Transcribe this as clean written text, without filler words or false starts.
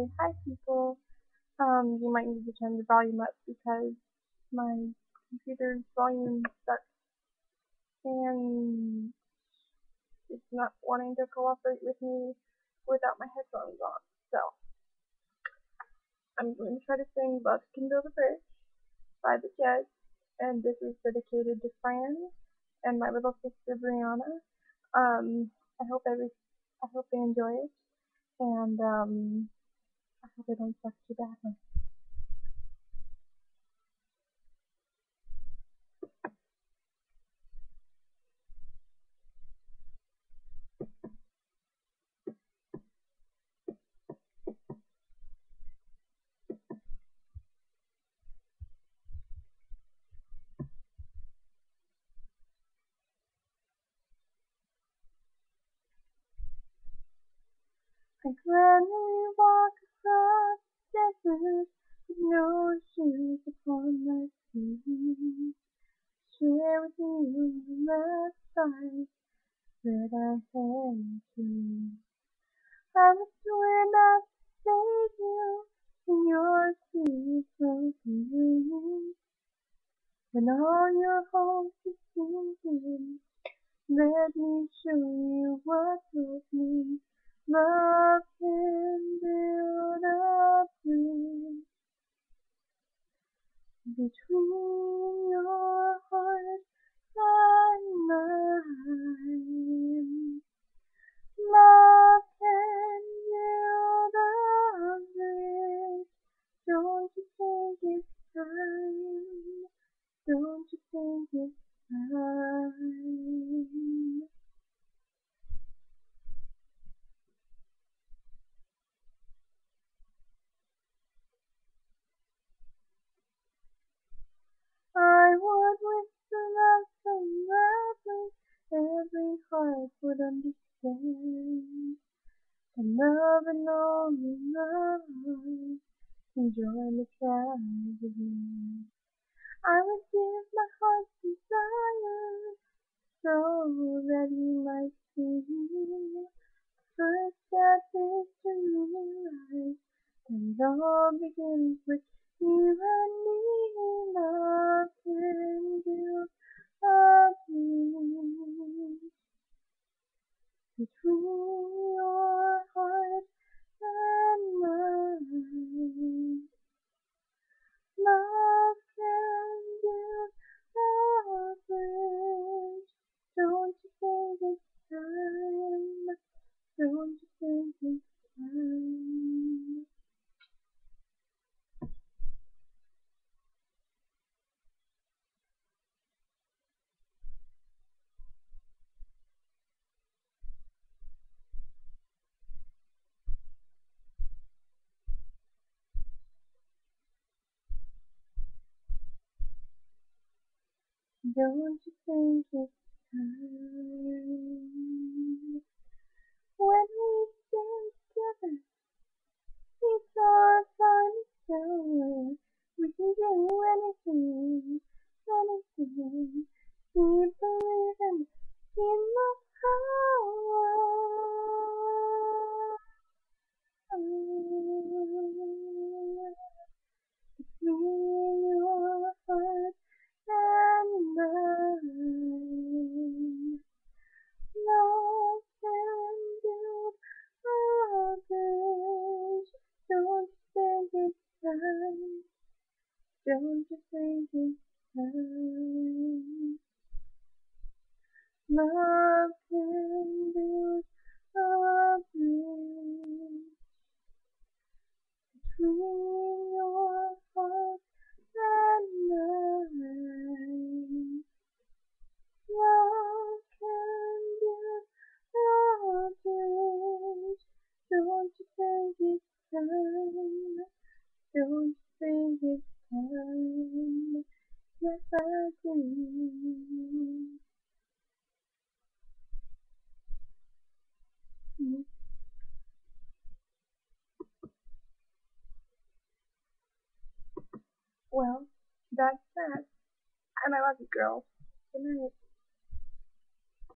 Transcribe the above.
say hi people. You might need to turn the volume up because my computer's volume sucks and it's not wanting to cooperate with me without my headphones on. So I'm going to try to sing Love Can Build a Bridge by the Jets, and this is dedicated to Fran and my little sister Brianna. I hope they enjoy it, and I hope I don't suck too badly. Like when we walk across the desert with no shoes upon my feet, share with you the last sight that I had to. I would swear not to save you in your sweet broken dreams. When all your hopes are sinking, let me show you what love means. Love can build a bridge between your heart and mine. Love can build a bridge. Don't you think it's time? Don't you think it's time? I would whisper love so loudly every heart would understand. And love and only love can join the tribes of man. I would give my heart's desire so that you might see. First step is to realize that it all begins with you and me. Love can build a bridge between your heart and mine. Love can build a bridge. Don't you think it's time? Don't you think it's time? Don't you think it's time? When we stand together, it's our finest hour. We can do anything, anything. Keep believing in the power. Between your heart and mine. Love can build a bridge. Don't you think it's time? Don't you think it's time? Love can build a bridge between your heart and mine. Love can build a bridge. Don't you think it's time? Don't you think it's time? Yes, I do. Well, that's that. And I love you, girls. Good night.